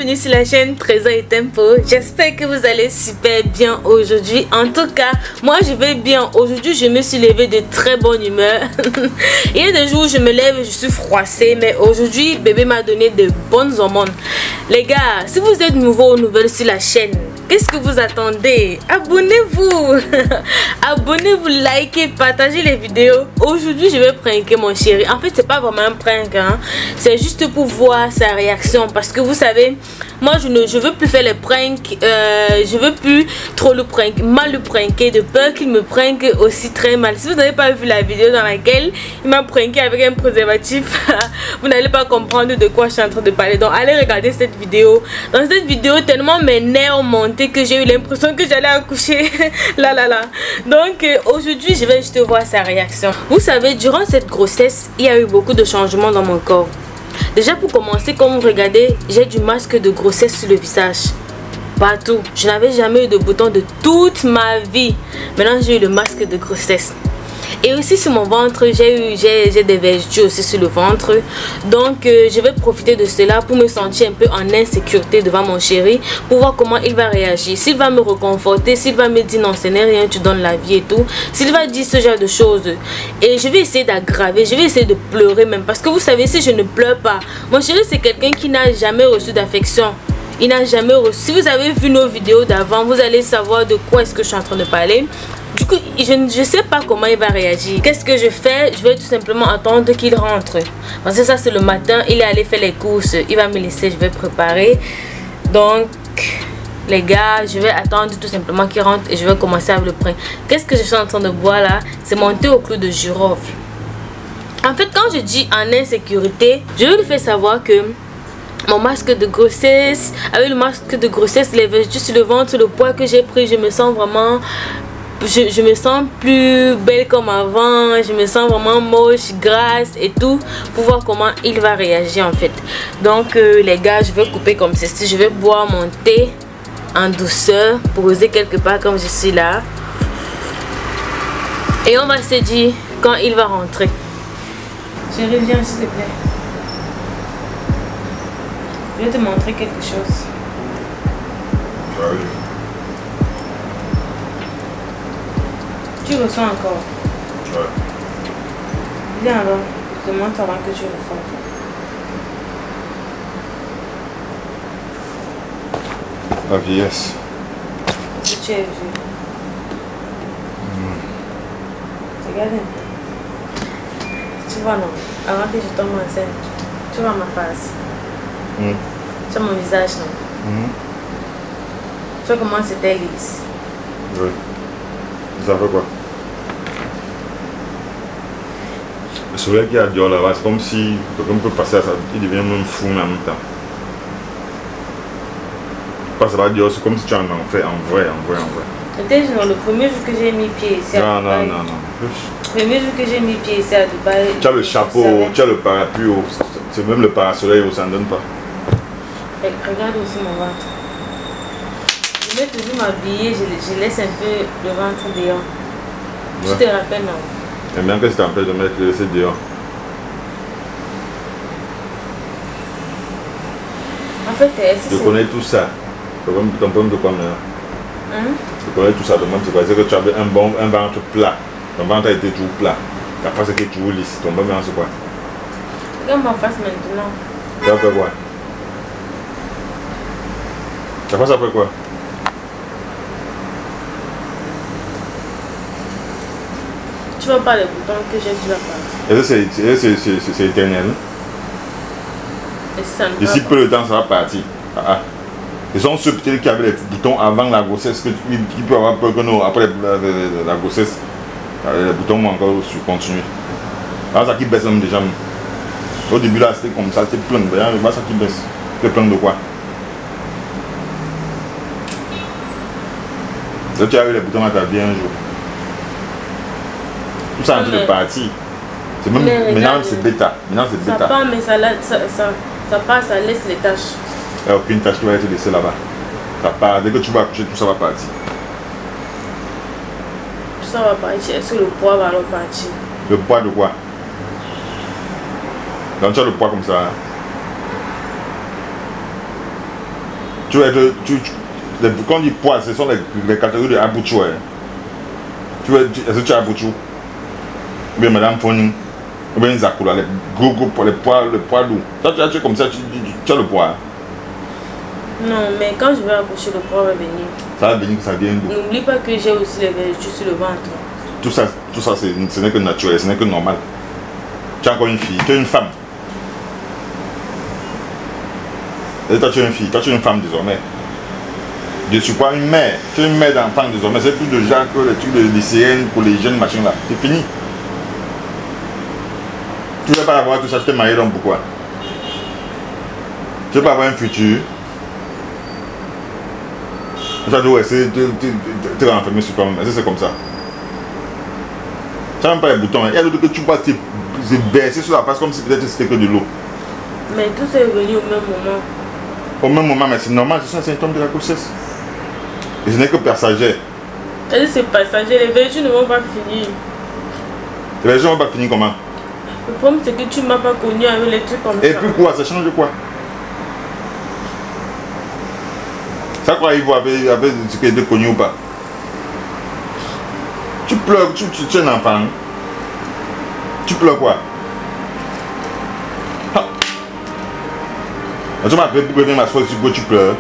bienvenue sur la chaîne Trésor et Tempo. J'espère que vous allez super bien aujourd'hui. En tout cas, moi je vais bien. Aujourd'hui, je me suis levée de très bonne humeur. Il y a des jours où je me lève et je suis froissée, mais aujourd'hui, bébé m'a donné de bonnes hormones. Les gars, si vous êtes nouveaux ou nouvelles sur la chaîne, qu'est-ce que vous attendez? Abonnez-vous. Abonnez-vous, likez, partagez les vidéos. Aujourd'hui, je vais pranker mon chéri. En fait, c'est pas vraiment un prank, hein. C'est juste pour voir sa réaction. Parce que vous savez, moi, je veux plus faire les pranks. Je veux plus trop le mal le pranker, de peur qu'il me prank aussi très mal. Si vous n'avez pas vu la vidéo dans laquelle il m'a pranké avec un préservatif, vous n'allez pas comprendre de quoi je suis en train de parler. Donc, allez regarder cette vidéo. Dans cette vidéo, tellement mes nerfs montaient que j'ai eu l'impression que j'allais accoucher. là. Donc, aujourd'hui, je vais juste voir sa réaction. Vous savez, durant cette grossesse, il y a eu beaucoup de changements dans mon corps. Déjà, pour commencer, comme vous regardez, j'ai du masque de grossesse sur le visage. Partout. Je n'avais jamais eu de bouton de toute ma vie. Maintenant, j'ai eu le masque de grossesse. Et aussi sur mon ventre, j'ai des vergetures aussi sur le ventre. Donc je vais profiter de cela pour me sentir un peu en insécurité devant mon chéri, pour voir comment il va réagir. S'il va me réconforter, s'il va me dire non, ce n'est rien, tu donnes la vie et tout. S'il va dire ce genre de choses. Et je vais essayer d'aggraver, je vais essayer de pleurer même. Parce que vous savez, si je ne pleure pas, mon chéri c'est quelqu'un qui n'a jamais reçu d'affection. Il n'a jamais reçu. Si vous avez vu nos vidéos d'avant, vous allez savoir de quoi est-ce que je suis en train de parler. Du coup, je ne sais pas comment il va réagir. Qu'est-ce que je fais? Je vais tout simplement attendre qu'il rentre. Parce que ça, c'est le matin. Il est allé faire les courses. Il va me laisser, je vais préparer. Donc, les gars, je vais attendre tout simplement qu'il rentre et je vais commencer à le prendre. Qu'est-ce que je suis en train de boire là? C'est mon thé au clou de girofle. En fait, quand je dis en insécurité, je veux lui faire savoir que mon masque de grossesse, avec le masque de grossesse, les vergetures sur le ventre, le poids que j'ai pris, je me sens vraiment... Je me sens plus belle comme avant, je me sens vraiment moche, grasse et tout, pour voir comment il va réagir en fait. Donc les gars, je vais couper comme ceci, je vais boire mon thé en douceur, poser quelque part comme je suis là. Et on va se dire quand il va rentrer. Je reviens s'il te plaît. Je vais te montrer quelque chose. J'arrive. Tu ressens encore? Ouais. Viens alors, je te montre avant que tu ressens. La vieillesse. Est-ce que tu as vu? Regarde un peu. Tu vois non? Avant que je tombe enceinte, tu vois ma face. Tu vois mon visage non? Tu vois comment c'était lisse? Oui. Ça fait quoi? Le soleil qui a dehors là-bas, c'est comme si quelqu'un peut passer à ça, il devient même fou en même temps. Parce que ça va dehors, c'est comme si tu en enfer, en vrai. C'était genre le premier jour que j'ai mis pied ici à Dubaï. Non. Le premier jour que j'ai mis pied ici à Dubaï. Tu as le chapeau, tu as le parapluie, c'est même le parasoleil, ça ne donne pas. Regarde aussi mon ventre. Je vais toujours m'habiller, je laisse un peu le ventre dehors. Ouais. Tu te rappelles, non? Et bien que ça t'empêche de mettre le laisser dehors. En fait, est-ce que je connais tout ça. Tu comprends de quoi maintenant? Je connais tout ça. C'est que tu avais un ventre plat. Ton ventre a été toujours plat. Ta face était toujours lisse. Ton ventre c'est quoi? Regarde ma face maintenant. Ça fait quoi? Ta face ça fait quoi? Tu vois pas les boutons que j'ai sur la face. Est-ce que c'est éternel? D'ici peu de temps, ça va partir. Ils sont ceux qui avaient les boutons avant la grossesse, qui peuvent avoir peur que nous, après la grossesse, les boutons vont encore continuer. Alors ça qui baisse même déjà. Au début là, c'était comme ça, c'était plein. Regarde, ça qui baisse. C'était plein de quoi? Là, tu as eu les boutons à ta vie un jour. Tout ça en train de partir. C'est même maintenant c'est bêta. Maintenant c'est bêta. Ça part mais ça passe, ça laisse les taches. Il n'y a aucune tache qui va être laissée là-bas. Ça part. Dès que tu vas accoucher, tout ça va partir. Tout ça va partir. Est-ce que le poids va alors partir? Le poids de quoi? Donc tu as le poids comme ça. Hein? Tu vas être. Quand on dit poids, ce sont les catégories de abouchou. Est-ce que tu as abouchou? Ou bien Madame Foning? Ou bien Zakula? Les gros poids, le poids lourd. Toi, tu es comme ça, tu as le poids. Non, mais quand je vais accoucher, le poids va venir. Ça va venir, ça vient d'où? N'oublie pas que j'ai aussi les vergetures sur le ventre. Tout ça ce n'est que naturel, ce n'est que normal. Tu es encore une fille, tu es une femme. Et toi, tu es une fille, toi, tu es une femme désormais. Je suis pas une mère, tu es une mère d'enfant désormais. C'est plus de gens que les trucs de lycéennes, collégiennes, machin là. C'est fini. Tu ne veux pas avoir tout ça, tu t'es marié donc pourquoi? Tu ne veux pas avoir un futur. Tu vas devoir essayer de te renfermer sur toi-même. C'est comme ça. Tu n'as même pas les boutons. Il y a d'autres que tu vois se verser sur la face comme si peut-être c'était que de l'eau. Mais tout ça est venu au même moment. Au même moment, mais c'est normal, c'est un symptôme de la grossesse. Et ce n'est que passager. C'est passager, les vergetures ne vont pas finir. Les vergetures ne vont pas finir comment? Le problème c'est que tu ne m'as pas connu avec les trucs comme ça. Et puis quoi? Ça change quoi? Ça quoi, il voit avec ce qui est connu ou pas? Tu pleures, tu es un enfant. Tu pleures quoi? Ah. Tu m'appelles pour venir m'asseoir sur quoi tu pleures?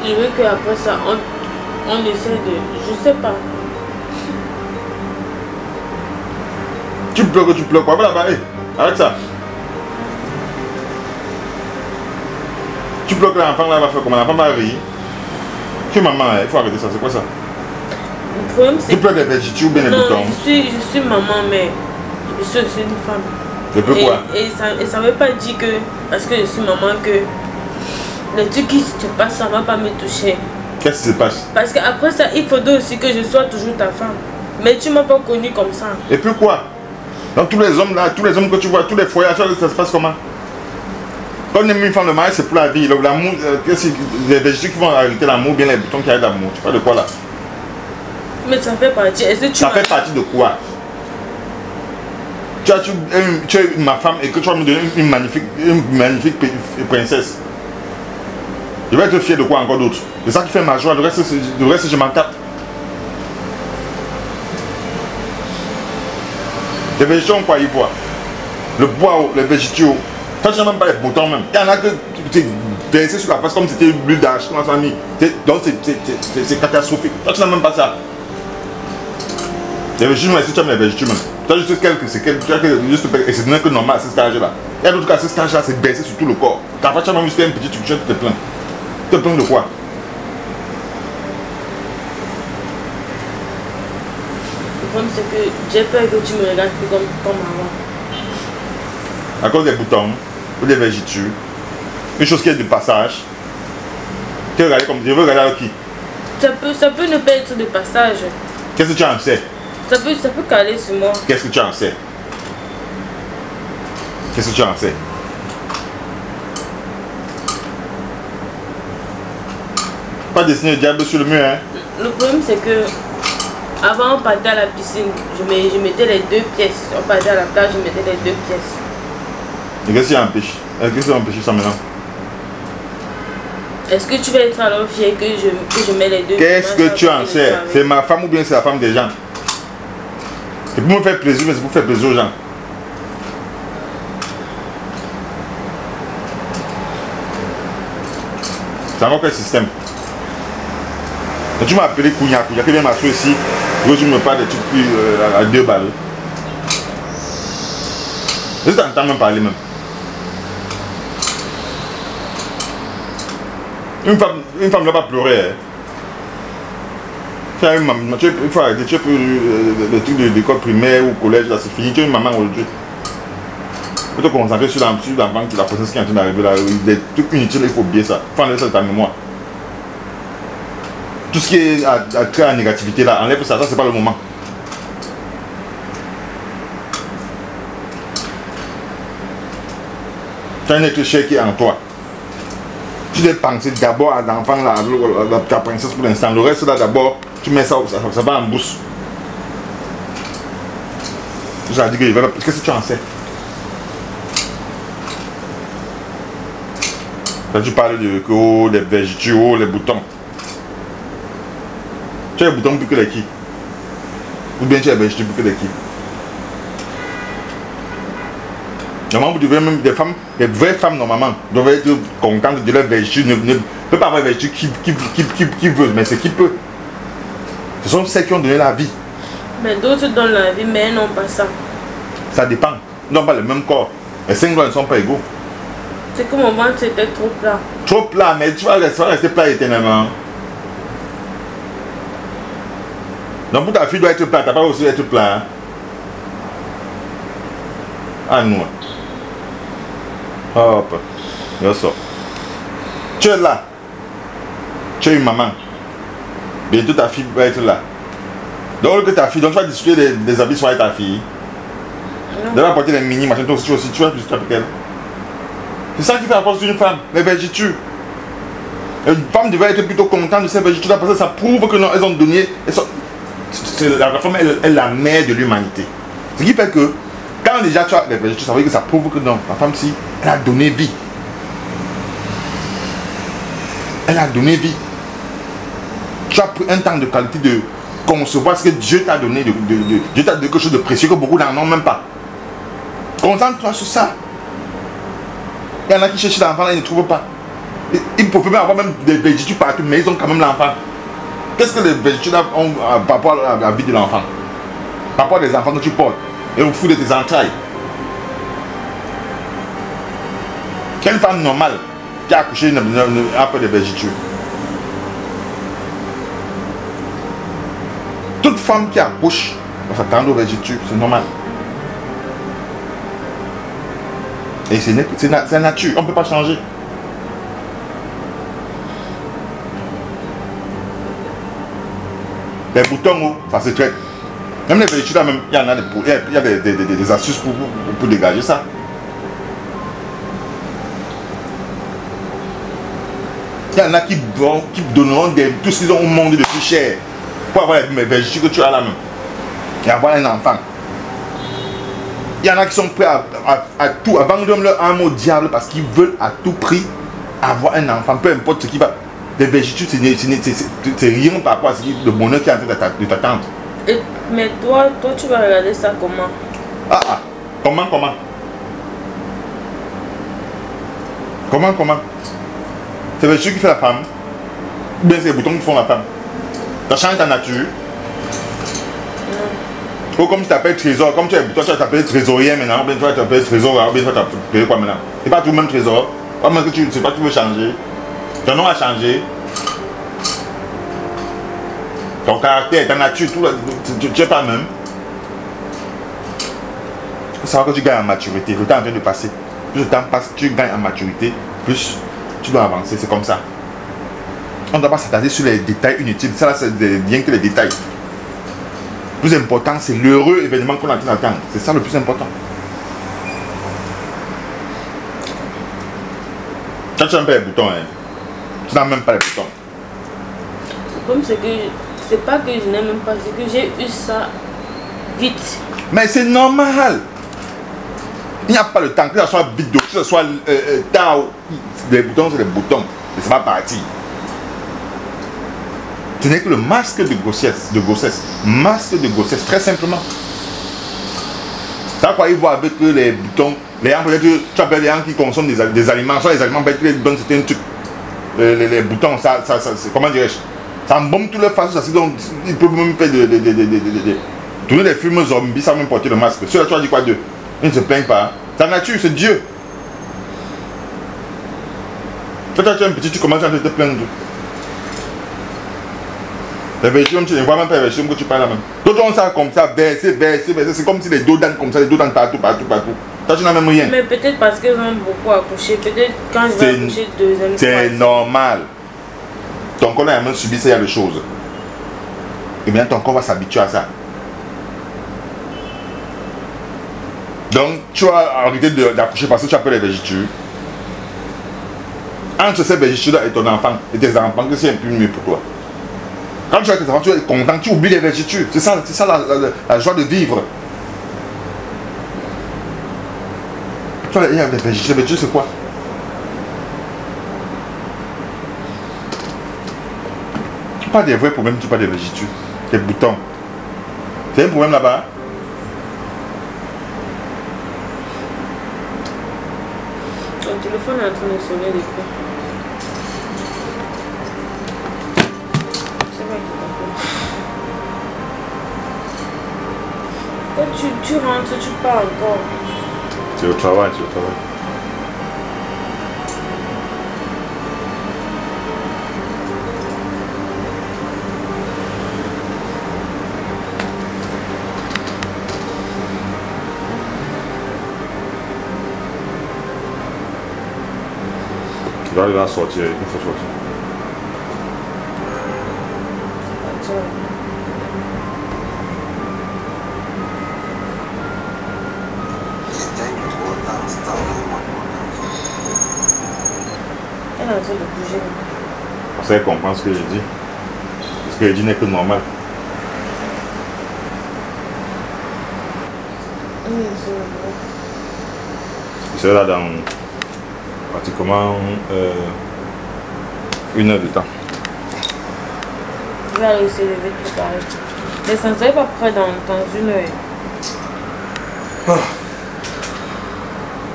Je veux qu'après ça, on essaie de... Je sais pas. Tu pleures quoi? Voilà, bah, arrête ça. Tu pleures que l'enfant là va faire comment? L'enfant va rire. Tu es maman, il faut arrêter ça, c'est quoi ça? Le problème c'est... Tu pleures des vergetures ou bien des boutons? Non, je suis maman, mais je suis aussi une femme. Et puis quoi? Et ça ne veut pas dire que, parce que je suis maman, que les trucs qui se passent, ça ne va pas me toucher. Qu'est-ce qui se passe? Parce qu'après ça, il faudrait aussi que je sois toujours ta femme. Mais tu ne m'as pas connue comme ça. Et puis quoi? Donc tous les hommes là, tous les hommes que tu vois, tous les foyers, ça se passe comment? Quand on aime une femme de mariage, c'est pour la vie. L'amour, les vergetures qui vont arrêter l'amour, bien les boutons qui arrêtent l'amour. Tu parles de quoi là? Mais ça fait partie. Est-ce que tu ça fait partie de quoi? Tu es ma femme et que tu vas me donner une magnifique princesse. Je vais être fier de quoi encore d'autre? C'est ça qui fait ma joie. Le reste je m'en tape. Les végétaux ont quoi y voir? Le bois, les végétaux. Toi, tu n'as même pas les boutons même. Il y en a que tu versé sur la face comme si c'était une bulle d'argent dans sa famille. Donc c'est catastrophique. Toi, tu n'as même pas ça. Les végétaux, est-ce que tu aimes les végétaux même? Toi, juste quelques, c'est juste et c'est que normal à ce stage-là. Il y a d'autres cas, ce stage-là, c'est baissé sur tout le corps. Ta fois, tu as même juste un petit truc, tu te plains. Tu te plains de quoi? Le problème, c'est que j'ai peur que tu me regardes plus comme avant. À cause des boutons ou des végétures, une chose qui est de passage. Tu regardes comme je veux regarder avec qui? Ça peut ne pas être de passage. Qu'est-ce que tu en sais? Ça peut caler sur moi. Qu'est-ce que tu en sais? Qu'est-ce que tu en sais? Pas dessiner le diable sur le mur, hein? Le problème c'est que avant on partait à la piscine, je mettais les 2 pièces. On partait à la plage, je mettais les 2 pièces. Et qu'est-ce qui empêche? Qu'est-ce qui empêche ça maintenant? Est-ce que tu vas être alors fier que je mets les 2? Qu'est-ce que tu en sais? C'est ma femme ou bien c'est la femme des gens? C'est pour me faire plaisir, mais c'est pour faire plaisir aux gens. C'est encore quel système? Et tu m'as appelé Kounia qui vient m'asseoir ici. Tu me parles des trucs à 2 balles. Je t'entends même parler même. Une femme ne va pas pleurer. Hein. Il faut arrêter. Tu peux le truc de l'école primaire ou collège, là c'est fini. Tu es une maman aujourd'hui. Il faut te concentrer sur l'enfant, la princesse qui est en train d'arriver là. Des trucs inutiles, il faut oublier ça. Il faut enlever ça de ta mémoire. Tout ce qui est à la négativité là, enlève ça, c'est pas le moment. Tu as un être cher qui est en toi. Tu dois penser d'abord à l'enfant, à ta princesse pour l'instant. Le reste là d'abord, tu mets ça, ça va en bouche. J'ai dit que qu'est-ce que tu en sais? Quand tu parles de oh, les végétaux, oh, les boutons. Tu as les boutons plus que les qui? Ou bien tu as les végétaux plus que les qui? Normalement, vous devez même des femmes, les vraies femmes normalement, doivent être contentes de leur végétaux. Ne peut pas avoir végétaux qui veut, mais c'est qui peut. Ce sont celles qui ont donné la vie. Mais d'autres donnent la vie, mais non pas ça. Ça dépend. Ils n'ont pas le même corps. Les 5 doigts ne sont pas égaux. C'est que mon ventre était trop plat. Trop plat, mais tu vas rester plat éternellement. Donc pour ta fille doit être plat, t'as pas aussi être plat. Hein? Ah non. Hop. Je sors. Tu es là. Tu es une maman. Bientôt ta fille va être là. Donc que ta fille, donc tu vas discuter des habits sur ta fille. Elle va porter les mini machins, toi aussi, tu vas plus avec elle. C'est ça qui fait la force d'une femme, les végétaux. Une femme devait être plutôt contente de ces végétaux parce que ça prouve que non, elles ont donné. La femme est la mère de l'humanité. Ce qui fait que quand déjà tu as les végétaux, ça veut dire que ça prouve que non, la femme si, elle a donné vie. Elle a donné vie. Tu as pris un temps de qualité de concevoir ce que Dieu t'a donné, Dieu t'a donné quelque chose de précieux que beaucoup n'en ont même pas. Concentre-toi sur ça. Il y en a qui cherchent l'enfant et ils ne trouvent pas. Ils peuvent même avoir même des végétaux partout, mais ils ont quand même l'enfant. Qu'est-ce que les végétaux ont par rapport à la vie de l'enfant? Par rapport aux enfants que tu portes et au fou de tes entrailles. Quelle femme normale qui a accouché a peur des végétaux? Toute femme qui accouche va s'attendre aux végétaux, c'est normal. Et c'est la nature, on ne peut pas changer. Les boutons, ça se traite. Même les végétaux, là, même, il y a des astuces pour dégager ça. Il y en a qui donneront tout ce qu'ils ont au monde de plus cher pour avoir les végétaux que tu as là même. Et avoir un enfant. Il y en a qui sont prêts à tout, à vendre leur âme au diable parce qu'ils veulent à tout prix avoir un enfant, peu importe ce qui va. Les végétaux, c'est rien par rapport à le bonheur qui est en train de t'attendre. Mais toi, tu vas regarder ça comment? Comment? C'est les végétaux qui font la femme, ou bien c'est les boutons qui font la femme. Ça change ta nature. Ou comme tu t'appelles trésor, comme toi tu t'appelles trésorier maintenant, ou bien toi tu t'appelles trésor, ou bien toi tu t'appelles quoi maintenant? C'est pas tout le même trésor. Comme que tu ne sais pas que tu veux changer. Ton nom a changé. Ton caractère, ta nature, tout, tu n'es pas le même. Il faut savoir que tu gagnes en maturité. Le temps est en train de passer. Plus le temps passe, tu gagnes en maturité, plus tu dois avancer. C'est comme ça. On ne doit pas s'attarder sur les détails inutiles. Ça, c'est bien que les détails. Le plus important, c'est l'heureux événement qu'on est en train d'attendre. C'est ça le plus important. Quand tu n'as pas les boutons, hein, tu n'as même pas les boutons. Le problème, c'est que c'est pas que je n'aime même pas, c'est que j'ai eu ça vite. Mais c'est normal. Il n'y a pas le temps, que ce soit vite, que ce soit tard. Les boutons, c'est les boutons. Mais ça va partir. Ce n'est que le masque de grossesse. Masque de grossesse, très simplement. Ça, quoi, ils voient avec les boutons. Les gens, peut-être, tu appelles les gens qui consomment des aliments. Soit les aliments, peut-être, ils donnent certains trucs. Les boutons, ça comment dirais-je? Ça embaume tous leurs faces. Ils peuvent même faire tourner des films zombies sans même porter le masque. Ceux-là, tu as dit quoi d'eux? Ils ne se plaignent pas. C'est la nature, c'est Dieu. Toi, tu es un petit, tu commences à te plaindre. Les végétaux, tu ne vois même pas les végétaux que tu parles là même. D'autres ont ça comme ça, verser. C'est comme si les dos d'âne comme ça, les dos d'âne partout. Toi, tu n'as même rien. Mais peut-être parce qu'ils ont beaucoup accouché. Peut-être quand je vais accoucher deuxième fois. C'est normal. Ton corps a même subi ça, il y a des choses. Et bien, ton corps va s'habituer à ça. Donc, tu vas arrêter d'accoucher parce que tu as peur des végétaux. Entre ces végétaux et ton enfant, et tes enfants, que c'est un peu mieux pour toi. Quand tu as tes enfants, tu es content, tu oublies les végétaux. C'est ça la joie de vivre. Tu vois, il y a des végétaux, c'est quoi? pas des vrais problèmes, tu parles des végétures. Des boutons. C'est un problème là-bas. Ton téléphone est en train de sonner depuis. C'est vrai qu'il t'appelle. Quand tu rentres, tu pars encore. Tu es au travail, tu es au travail. Tu dois aller là sortir, il faut sortir. Elle est en train de bouger. Parce qu'elle comprend ce que je dis. Ce que je dis n'est que normal. Je serai là dans pratiquement 1 heure de temps. Je vais aller essayer de vite préparer. Mais ça ne serait pas prêt dans 1 heure.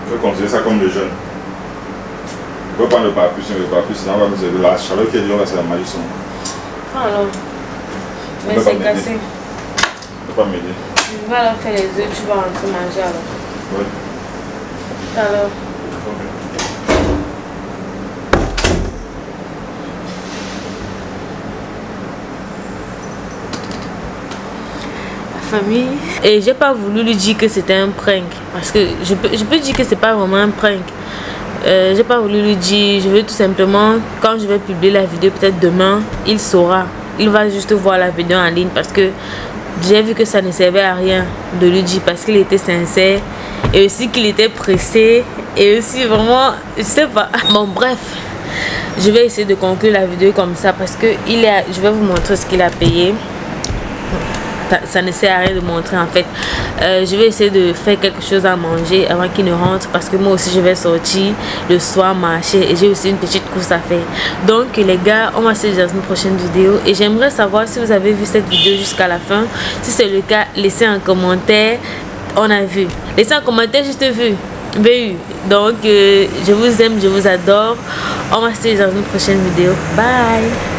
Je vais considérer ça comme le jeûne. Je ne peux pas prendre le parapluie, sinon on va me servir la chaleur qui est dehors, c'est la magie. Ah non. Mais c'est cassé. Tu ne peux pas m'aider. Tu vas alors faire les œufs, tu vas rentrer manger alors. Oui. Alors. Famille. Et j'ai pas voulu lui dire que c'était un prank parce que je peux dire que c'est pas vraiment un prank. J'ai pas voulu lui dire, je veux tout simplement, quand je vais publier la vidéo peut-être demain, il saura, il va juste voir la vidéo en ligne parce que j'ai vu que ça ne servait à rien de lui dire parce qu'il était sincère et aussi qu'il était pressé et aussi vraiment, je sais pas. Bon bref, je vais essayer de conclure la vidéo comme ça parce que je vais vous montrer ce qu'il a payé. Ça ne sert à rien de montrer en fait. Je vais essayer de faire quelque chose à manger avant qu'il ne rentre parce que moi aussi je vais sortir le soir marcher et j'ai aussi une petite course à faire. Donc les gars, on va se dire dans une prochaine vidéo et j'aimerais savoir si vous avez vu cette vidéo jusqu'à la fin. Si c'est le cas, laissez un commentaire. On a vu. Laissez un commentaire juste vu. Donc je vous aime, je vous adore. On va se dire dans une prochaine vidéo. Bye.